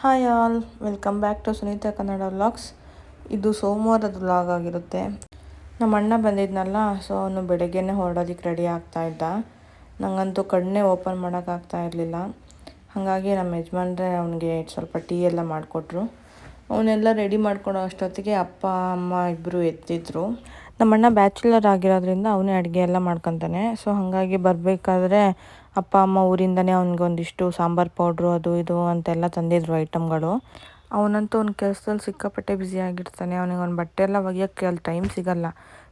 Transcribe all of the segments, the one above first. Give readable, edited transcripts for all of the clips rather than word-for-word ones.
Hi all, welcome back to Sunita Kannada vlogs. ಇದು ಸೋಮವಾರದ vlog ಆಗಿರುತ್ತೆ. ನಮ್ಮ ಅಣ್ಣ ಬಂದಿದ್ನಲ್ಲ, ಸೊ ಅವನು ಬೆಳಗ್ಗೆನೇ ಹೊರಡೋದಕ್ಕೆ ರೆಡಿ ಆಗ್ತಾ ಇದ್ದ. ನನಗಂತೂ ಕಣ್ಣೇ ಓಪನ್ ಮಾಡೋಕ್ಕಾಗ್ತಾ ಇರಲಿಲ್ಲ. ಹಾಗಾಗಿ ನಮ್ಮ ಯಜಮಾನ್ರೆ ಅವನಿಗೆ ಸ್ವಲ್ಪ ಟೀ ಎಲ್ಲ ಮಾಡಿಕೊಟ್ರು. ಅವನ್ನೆಲ್ಲ ರೆಡಿ ಮಾಡ್ಕೊಡೋ ಅಷ್ಟೊತ್ತಿಗೆ ಅಪ್ಪ ಅಮ್ಮ ಇಬ್ಬರು ಎತ್ತಿದ್ರು. ನಮ್ಮಣ್ಣ ಬ್ಯಾಚುಲರ್ ಆಗಿರೋದ್ರಿಂದ ಅವನೇ ಅಡುಗೆ ಎಲ್ಲ ಮಾಡ್ಕೊತಾನೆ. ಸೊ ಹಾಗಾಗಿ ಬರಬೇಕಾದ್ರೆ ಅಪ್ಪ ಅಮ್ಮ ಊರಿಂದನೇ ಅವ್ನಿಗೊಂದಿಷ್ಟು ಸಾಂಬಾರು ಪೌಡ್ರು ಅದು ಇದು ಅಂತೆಲ್ಲ ತಂದಿದ್ರು ಐಟಮ್ಗಳು. ಅವನಂತೂ ಅವ್ನ ಕೆಲಸದಲ್ಲಿ ಸಿಕ್ಕಾಪಟ್ಟೆ ಬ್ಯುಸಿಯಾಗಿರ್ತಾನೆ. ಅವನಿಗೆ ಅವ್ನ ಬಟ್ಟೆ ಎಲ್ಲ ಒಗೆಯೋಕ್ಕೆ ಅಲ್ಲಿ ಟೈಮ್ ಸಿಗೋಲ್ಲ.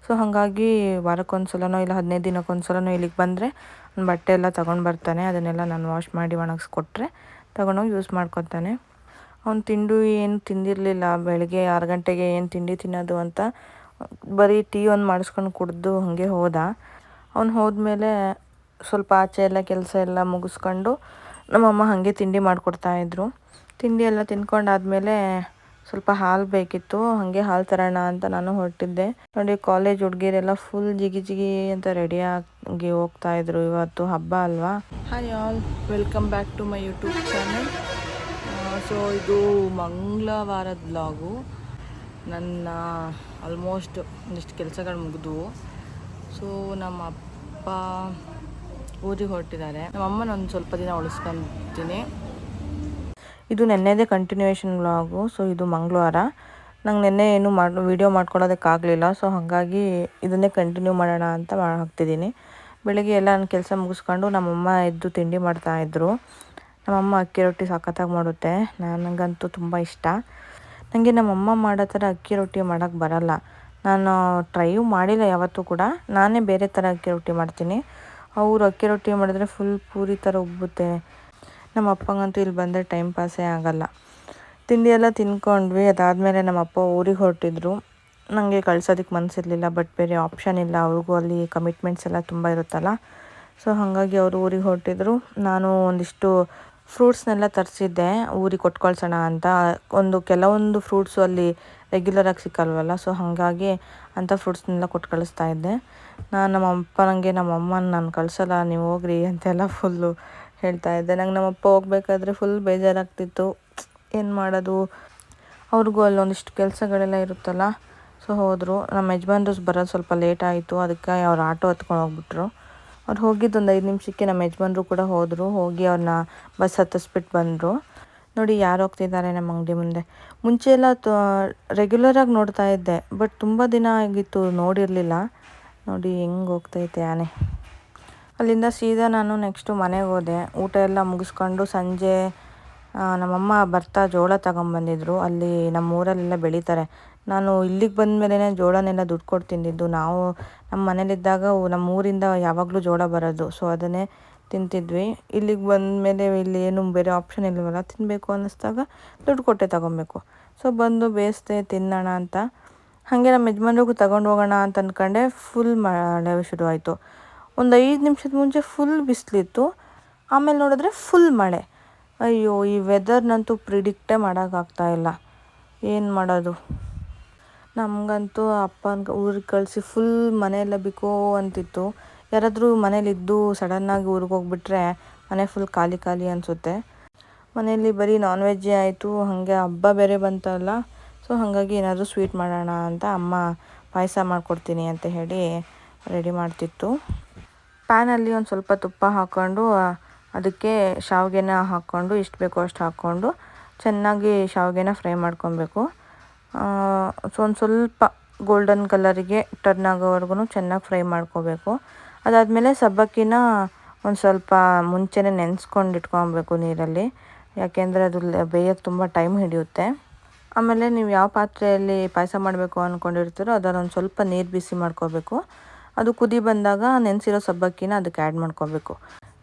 ಸೊ ಹಾಗಾಗಿ ವಾರಕ್ಕೊಂದ್ಸಲನೋ ಇಲ್ಲ 15 ದಿನಕ್ಕೊಂದ್ಸಲನೋ ಇಲ್ಲಿಗೆ ಬಂದರೆ ಅವ್ನ ಬಟ್ಟೆ ಎಲ್ಲ ತೊಗೊಂಡು ಬರ್ತಾನೆ. ಅದನ್ನೆಲ್ಲ ನಾನು ವಾಶ್ ಮಾಡಿ ಒಣಗಿಸ್ಕೊಟ್ರೆ ತೊಗೊಂಡೋಗಿ ಯೂಸ್ ಮಾಡ್ಕೊತಾನೆ. ಅವ್ನು ತಿಂಡು ಏನು ತಿಂದಿರಲಿಲ್ಲ. ಬೆಳಗ್ಗೆ 6 ಗಂಟೆಗೆ ಏನು ತಿಂಡಿ ತಿನ್ನೋದು ಅಂತ ಬರೀ ಟೀ ಒಂದು ಮಾಡಿಸ್ಕೊಂಡು ಕುಡಿದು ಹಾಗೆ ಹೋದ. ಅವ್ನು ಹೋದ್ಮೇಲೆ ಸ್ವಲ್ಪ ಆಚೆ ಎಲ್ಲ ಕೆಲಸ ಎಲ್ಲ ಮುಗಿಸ್ಕೊಂಡು ನಮ್ಮಮ್ಮ ಹಾಗೆ ತಿಂಡಿ ಮಾಡಿಕೊಡ್ತಾಯಿದ್ರು. ತಿಂಡಿ ಎಲ್ಲ ತಿನ್ಕೊಂಡಾದ್ಮೇಲೆ ಸ್ವಲ್ಪ ಹಾಲು ಬೇಕಿತ್ತು. ಹಾಗೆ ಹಾಲು ತರೋಣ ಅಂತ ನಾನು ಹೊರಟಿದ್ದೆ. ನೋಡಿ, ಕಾಲೇಜ್ ಹುಡುಗಿರೆಲ್ಲ ಫುಲ್ ಜಿಗಿ ಜಿಗಿ ಅಂತ ರೆಡಿಯಾಗಿ ಹೋಗ್ತಾಯಿದ್ರು. ಇವತ್ತು ಹಬ್ಬ ಅಲ್ವಾ. Hi all, welcome back to my YouTube channel. So ಇದು ಮಂಗಳವಾರದ ಬ್ಲಾಗು. ನನ್ನ ಆಲ್ಮೋಸ್ಟ್ ಒಂದಿಷ್ಟು ಕೆಲಸಗಳು ಮುಗಿದ್ವು. ಸೊ ನಮ್ಮ ಅಪ್ಪ ಊರಿಗೆ ಹೊರಟಿದ್ದಾರೆ. ನಮ್ಮ ಅಮ್ಮನ ಒಂದು ಸ್ವಲ್ಪ ದಿನ ಉಳಿಸ್ಕೊತೀನಿ. ಇದು ನೆನ್ನೆದೇ ಕಂಟಿನ್ಯೂಯೇಷನ್ ವ್ಲಾಗು. ಸೊ ಇದು ಮಂಗಳವಾರ. ನಂಗೆ ನೆನ್ನೆ ಏನು ವೀಡಿಯೋ ಮಾಡ್ಕೊಳ್ಳೋದಕ್ಕಾಗಲಿಲ್ಲ. ಸೊ ಹಾಗಾಗಿ ಇದನ್ನೇ ಕಂಟಿನ್ಯೂ ಮಾಡೋಣ ಅಂತ ಹಾಕ್ತಿದ್ದೀನಿ. ಬೆಳಗ್ಗೆ ಎಲ್ಲ ನನ್ನ ಕೆಲಸ ಮುಗಿಸ್ಕೊಂಡು ನಮ್ಮಮ್ಮ ಎದ್ದು ತಿಂಡಿ ಮಾಡ್ತಾಯಿದ್ರು. ನಮ್ಮಮ್ಮ ಅಕ್ಕಿ ರೊಟ್ಟಿ ಸಖತ್ತಾಗಿ ಮಾಡುತ್ತೆ. ನನಗಂತೂ ತುಂಬ ಇಷ್ಟ. ನನಗೆ ನಮ್ಮಮ್ಮ ಮಾಡೋ ಥರ ಅಕ್ಕಿ ರೊಟ್ಟಿ ಮಾಡೋಕ್ಕೆ ಬರಲ್ಲ. ನಾನು ಟ್ರೈಯೂ ಮಾಡಿಲ್ಲ ಯಾವತ್ತೂ ಕೂಡ. ನಾನೇ ಬೇರೆ ಥರ ಅಕ್ಕಿ ರೊಟ್ಟಿ ಮಾಡ್ತೀನಿ. ಅವರು ಅಕ್ಕಿ ರೊಟ್ಟಿ ಮಾಡಿದ್ರೆ ಫುಲ್ ಪೂರಿ ಥರ ಉಬ್ಬುತ್ತೆ. ನಮ್ಮ ಅಪ್ಪಂಗಂತೂ ಇಲ್ಲಿ ಬಂದರೆ ಟೈಮ್ ಪಾಸೇ ಆಗೋಲ್ಲ. ತಿಂಡಿ ಎಲ್ಲ ತಿನ್ಕೊಂಡ್ವಿ. ಅದಾದಮೇಲೆ ನಮ್ಮ ಅಪ್ಪ ಊರಿಗೆ ಹೊರಟಿದ್ರು. ನನಗೆ ಕಳ್ಸೋದಕ್ಕೆ ಮನಸ್ಸಿರಲಿಲ್ಲ. ಬಟ್ ಬೇರೆ ಆಪ್ಷನ್ ಇಲ್ಲ. ಅವ್ರಿಗೂ ಅಲ್ಲಿ ಕಮಿಟ್ಮೆಂಟ್ಸ್ ಎಲ್ಲ ತುಂಬ ಇರುತ್ತಲ್ಲ. ಸೊ ಹಾಗಾಗಿ ಅವರು ಊರಿಗೆ ಹೊರಟಿದ್ರು. ನಾನು ಒಂದಿಷ್ಟು ಫ್ರೂಟ್ಸ್ನೆಲ್ಲ ತರಿಸಿದ್ದೆ ಊರಿಗೆ ಕೊಟ್ಟು ಕಳ್ಸೋಣ ಅಂತ. ಕೆಲವೊಂದು ಫ್ರೂಟ್ಸು ಅಲ್ಲಿ ರೆಗ್ಯುಲರಾಗಿ ಸಿಕ್ಕಲ್ವಲ್ಲ. ಸೊ ಹಾಗಾಗಿ ಅಂಥ ಫ್ರೂಟ್ಸ್ನೆಲ್ಲ ಕೊಟ್ಟು ಕಳಿಸ್ತಾ ಇದ್ದೆ. ನಮ್ಮ ಅಪ್ಪನಿಗೆ ನಮ್ಮ ಅಮ್ಮನ ನಾನು ಕಳಿಸಲ್ಲ, ನೀವು ಹೋಗ್ರಿ ಅಂತೆಲ್ಲ ಫುಲ್ಲು ಹೇಳ್ತಾ ಇದ್ದೆ. ನಂಗೆ ನಮ್ಮಪ್ಪ ಹೋಗ್ಬೇಕಾದ್ರೆ ಫುಲ್ ಬೇಜಾರಾಗ್ತಿತ್ತು. ಏನು ಮಾಡೋದು, ಅವ್ರಿಗೂ ಅಲ್ಲೊಂದಿಷ್ಟು ಕೆಲಸಗಳೆಲ್ಲ ಇರುತ್ತಲ್ಲ. ಸೊ ಹೋದರು. ನಮ್ಮ ಯಜಮಾನ್ರು ಬರೋದು ಸ್ವಲ್ಪ ಲೇಟ್ ಆಯಿತು. ಅದಕ್ಕೆ ಅವ್ರು ಆಟೋ ಹತ್ಕೊಂಡು ಹೋಗ್ಬಿಟ್ರು. ಅವ್ರು ಹೋಗಿದ್ದು ಒಂದು 5 ನಿಮಿಷಕ್ಕೆ ನಮ್ಮ ಯಜಮಾನ್ರು ಕೂಡ ಹೋದರು. ಹೋಗಿ ಅವ್ರನ್ನ ಬಸ್ ಹತ್ತಿಸ್ಬಿಟ್ಟು ಬಂದರು. ನೋಡಿ ಯಾರು ಹೋಗ್ತಿದ್ದಾರೆ ನಮ್ಮ ಅಂಗಡಿ ಮುಂದೆ. ಮುಂಚೆ ಎಲ್ಲ ರೆಗ್ಯುಲರಾಗಿ ನೋಡ್ತಾ ಇದ್ದೆ. ಬಟ್ ತುಂಬ ದಿನ ಆಗಿತ್ತು ನೋಡಿರಲಿಲ್ಲ. ನೋಡಿ ಹೆಂಗೆ ಹೋಗ್ತೈತೆ ಆನೆ. ಅಲ್ಲಿಂದ ಸೀದಾ ನಾನು ನೆಕ್ಸ್ಟು ಮನೆಗೆ ಹೋದೆ. ಊಟ ಎಲ್ಲ ಮುಗಿಸ್ಕೊಂಡು ಸಂಜೆ ನಮ್ಮಮ್ಮ ಬರ್ತಾ ಜೋಳ ತಗೊಂಬಂದಿದ್ರು. ಅಲ್ಲಿ ನಮ್ಮ ಊರಲ್ಲೆಲ್ಲ ಬೆಳೀತಾರೆ. ನಾನು ಇಲ್ಲಿಗೆ ಬಂದ ಮೇಲೇ ಜೋಳನೆಲ್ಲ ದುಡ್ಡು ಕೊಟ್ಟು ತಿಂದಿದ್ದು. ನಾವು ನಮ್ಮ ಮನೇಲಿದ್ದಾಗ ನಮ್ಮ ಊರಿಂದ ಯಾವಾಗಲೂ ಜೋಳ ಬರೋದು. ಸೊ ಅದನ್ನೇ ತಿಂತಿದ್ವಿ. ಇಲ್ಲಿಗೆ ಬಂದಮೇಲೆ ಇಲ್ಲಿ ಏನು ಬೇರೆ ಆಪ್ಷನ್ ಇಲ್ಲವಲ್ಲ. ತಿನ್ನಬೇಕು ಅನ್ನಿಸ್ದಾಗ ದುಡ್ಡು ಕೊಟ್ಟೆ ತೊಗೊಬೇಕು. ಸೊ ಬಂದು ಬೇಯಿಸ್ದೆ ತಿನ್ನೋಣ ಅಂತ. ಹಾಗೆ ನಮ್ಮ ಯಜಮಾನ್ರಿಗೂ ತಗೊಂಡು ಹೋಗೋಣ ಅಂತ ಅಂದ್ಕೊಂಡೆ. ಫುಲ್ ಮಳೆ ಶುರು ಆಯಿತು. ಒಂದು 5 ನಿಮಿಷದ ಮುಂಚೆ ಫುಲ್ ಬಿಸಿಲಿತ್ತು. ಆಮೇಲೆ ನೋಡಿದ್ರೆ ಫುಲ್ ಮಳೆ. ಅಯ್ಯೋ, ಈ ವೆದರ್ನಂತೂ ಪ್ರಿಡಿಕ್ಟೇ ಮಾಡೋಕ್ಕಾಗ್ತಾಯಿಲ್ಲ. ಏನು ಮಾಡೋದು. ನಮಗಂತೂ ಅಪ್ಪನ ಊರಿಗೆ ಕಳಿಸಿ ಫುಲ್ ಮನೆಯೆಲ್ಲ ಬಿಕೋ ಅಂತಿತ್ತು. ಯಾರಾದರೂ ಮನೇಲಿದ್ದು ಸಡನ್ನಾಗಿ ಊರಿಗೆ ಹೋಗ್ಬಿಟ್ರೆ ಮನೆ ಫುಲ್ ಖಾಲಿ ಖಾಲಿ ಅನಿಸುತ್ತೆ. ಮನೆಯಲ್ಲಿ ಬರೀ ನಾನ್ ವೆಜ್ಜೇ ಆಯಿತು. ಹಾಗೆ ಹಬ್ಬ ಬೇರೆ ಬಂತಲ್ಲ. ಸೊ ಹಾಗಾಗಿ ಏನಾದರೂ ಸ್ವೀಟ್ ಮಾಡೋಣ ಅಂತ ಅಮ್ಮ ಪಾಯಸ ಮಾಡಿಕೊಡ್ತೀನಿ ಅಂತ ಹೇಳಿ ರೆಡಿ ಮಾಡ್ತಿತ್ತು. ಪ್ಯಾನಲ್ಲಿ ಒಂದು ಸ್ವಲ್ಪ ತುಪ್ಪ ಹಾಕ್ಕೊಂಡು ಅದಕ್ಕೆ ಶಾವಿಗೆನ ಹಾಕ್ಕೊಂಡು ಎಷ್ಟು ಬೇಕೋ ಅಷ್ಟು ಹಾಕ್ಕೊಂಡು ಚೆನ್ನಾಗಿ ಶಾವಿಗೆನ ಫ್ರೈ ಮಾಡ್ಕೊಬೇಕು. ಸೊ ಒಂದು ಸ್ವಲ್ಪ ಗೋಲ್ಡನ್ ಕಲರಿಗೆ ಟರ್ನ್ ಆಗೋವರೆಗೂ ಚೆನ್ನಾಗಿ ಫ್ರೈ ಮಾಡ್ಕೋಬೇಕು. ಅದಾದಮೇಲೆ ಸಬ್ಬಕ್ಕಿನ ಒಂದು ಸ್ವಲ್ಪ ಮುಂಚೆನೇ ನೆನೆಸ್ಕೊಂಡು ಇಟ್ಕೊಬೇಕು ನೀರಲ್ಲಿ. ಯಾಕೆಂದರೆ ಅದು ಬೇಯೋಕ್ಕೆ ತುಂಬ ಟೈಮ್ ಹಿಡಿಯುತ್ತೆ. ಆಮೇಲೆ ನೀವು ಯಾವ ಪಾತ್ರೆಯಲ್ಲಿ ಪಾಯಸ ಮಾಡಬೇಕು ಅಂದ್ಕೊಂಡಿರ್ತೀರೋ ಅದನ್ನು ಒಂದು ಸ್ವಲ್ಪ ನೀರು ಬಿಸಿ ಮಾಡ್ಕೋಬೇಕು. ಅದು ಕುದಿ ಬಂದಾಗ ನೆನೆಸಿರೋ ಸಬ್ಬಕ್ಕಿನ ಅದಕ್ಕೆ ಆ್ಯಡ್ ಮಾಡ್ಕೋಬೇಕು.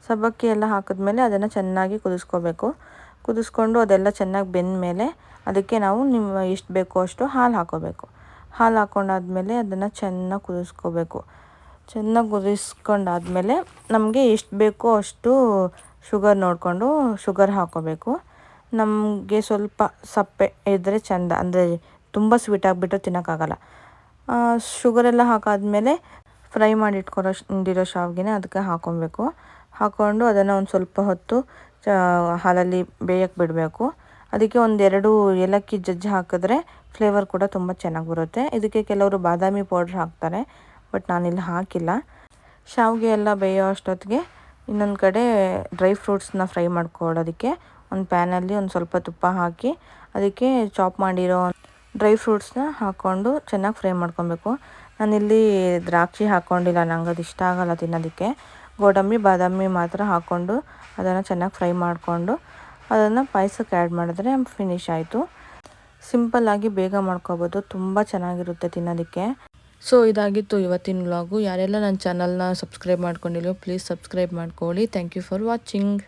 ಸಬ್ಬಕ್ಕಿ ಎಲ್ಲ ಹಾಕಿದ್ಮೇಲೆ ಅದನ್ನು ಚೆನ್ನಾಗಿ ಕುದಿಸ್ಕೋಬೇಕು. ಕುದಿಸ್ಕೊಂಡು ಅದೆಲ್ಲ ಚೆನ್ನಾಗಿ ಬೆಂದ ಮೇಲೆ ಅದಕ್ಕೆ ನಾವು ಎಷ್ಟು ಬೇಕೋ ಅಷ್ಟು ಹಾಲು ಹಾಕ್ಕೋಬೇಕು. ಹಾಲು ಹಾಕ್ಕೊಂಡಾದ್ಮೇಲೆ ಅದನ್ನು ಚೆನ್ನಾಗಿ ಕುದಿಸ್ಕೋಬೇಕು. ಚೆನ್ನಾಗಿ ಕುದಿಸ್ಕೊಂಡಾದ್ಮೇಲೆ ನಮಗೆ ಎಷ್ಟು ಬೇಕೋ ಅಷ್ಟು ಶುಗರ್ ನೋಡಿಕೊಂಡು ಶುಗರ್ ಹಾಕ್ಕೋಬೇಕು. ನಮಗೆ ಸ್ವಲ್ಪ ಸಪ್ಪೆ ಇದ್ದರೆ ಚೆಂದ. ಅಂದರೆ ತುಂಬ ಸ್ವೀಟ್ ಆಗಿಬಿಟ್ಟು ತಿನ್ನೋಕ್ಕಾಗಲ್ಲ. ಶುಗರೆಲ್ಲ ಹಾಕಾದ್ಮೇಲೆ ಫ್ರೈ ಮಾಡಿ ಇಟ್ಕೊಂಡಿರೋ ಶಾವಿಗೆನ ಅದಕ್ಕೆ ಹಾಕ್ಕೊಬೇಕು. ಹಾಕ್ಕೊಂಡು ಅದನ್ನು ಒಂದು ಸ್ವಲ್ಪ ಹೊತ್ತು ಹಾಲಲ್ಲಿ ಬೇಯಕ್ಕೆ ಬಿಡಬೇಕು. ಅದಕ್ಕೆ ಒಂದೆರಡು ಏಲಕ್ಕಿ ಜಜ್ಜಿ ಹಾಕಿದ್ರೆ ಫ್ಲೇವರ್ ಕೂಡ ತುಂಬ ಚೆನ್ನಾಗಿ ಬರುತ್ತೆ. ಇದಕ್ಕೆ ಕೆಲವರು ಬಾದಾಮಿ ಪೌಡ್ರ್ ಹಾಕ್ತಾರೆ, ಬಟ್ ನಾನಿಲ್ಲಿ ಹಾಕಿಲ್ಲ. ಶಾವಿಗೆ ಎಲ್ಲ ಬೇಯೋ ಅಷ್ಟೊತ್ತಿಗೆ ಇನ್ನೊಂದು ಕಡೆ ಡ್ರೈ ಫ್ರೂಟ್ಸ್ನ ಫ್ರೈ ಮಾಡ್ಕೊಳ್ಳೋದಕ್ಕೆ ಒಂದು ಪ್ಯಾನಲ್ಲಿ ಒಂದು ಸ್ವಲ್ಪ ತುಪ್ಪ ಹಾಕಿ ಅದಕ್ಕೆ ಚಾಪ್ ಮಾಡಿರೋ ಡ್ರೈ ಫ್ರೂಟ್ಸ್ನ ಹಾಕ್ಕೊಂಡು ಚೆನ್ನಾಗಿ ಫ್ರೈ ಮಾಡ್ಕೊಬೇಕು. ನಾನಿಲ್ಲಿ ದ್ರಾಕ್ಷಿ ಹಾಕ್ಕೊಂಡಿಲ್ಲ, ನಂಗೆ ಅದು ಇಷ್ಟ ಆಗೋಲ್ಲ ತಿನ್ನೋದಕ್ಕೆ. ಗೋಡಂಬಿ ಬಾದಾಮಿ ಮಾತ್ರ ಹಾಕ್ಕೊಂಡು ಅದನ್ನು ಚೆನ್ನಾಗಿ ಫ್ರೈ ಮಾಡಿಕೊಂಡು ಅದನ್ನು ಪಾಯಸಕ್ಕೆ ಆ್ಯಡ್ ಮಾಡಿದ್ರೆ ಫಿನಿಶ್ ಆಯಿತು. ಸಿಂಪಲ್ಲಾಗಿ ಬೇಗ ಮಾಡ್ಕೋಬೋದು, ತುಂಬ ಚೆನ್ನಾಗಿರುತ್ತೆ ತಿನ್ನೋದಕ್ಕೆ. ಸೊ ಇದಾಗಿತ್ತು ಇವತ್ತಿನ ವ್ಲಾಗು. ಯಾರೆಲ್ಲ ನನ್ನ ಚಾನಲ್ನ ಸಬ್ಸ್ಕ್ರೈಬ್ ಮಾಡ್ಕೊಂಡಿಲ್ವೋ ಪ್ಲೀಸ್ ಸಬ್ಸ್ಕ್ರೈಬ್ ಮಾಡ್ಕೊಳ್ಳಿ. Thank you for watching.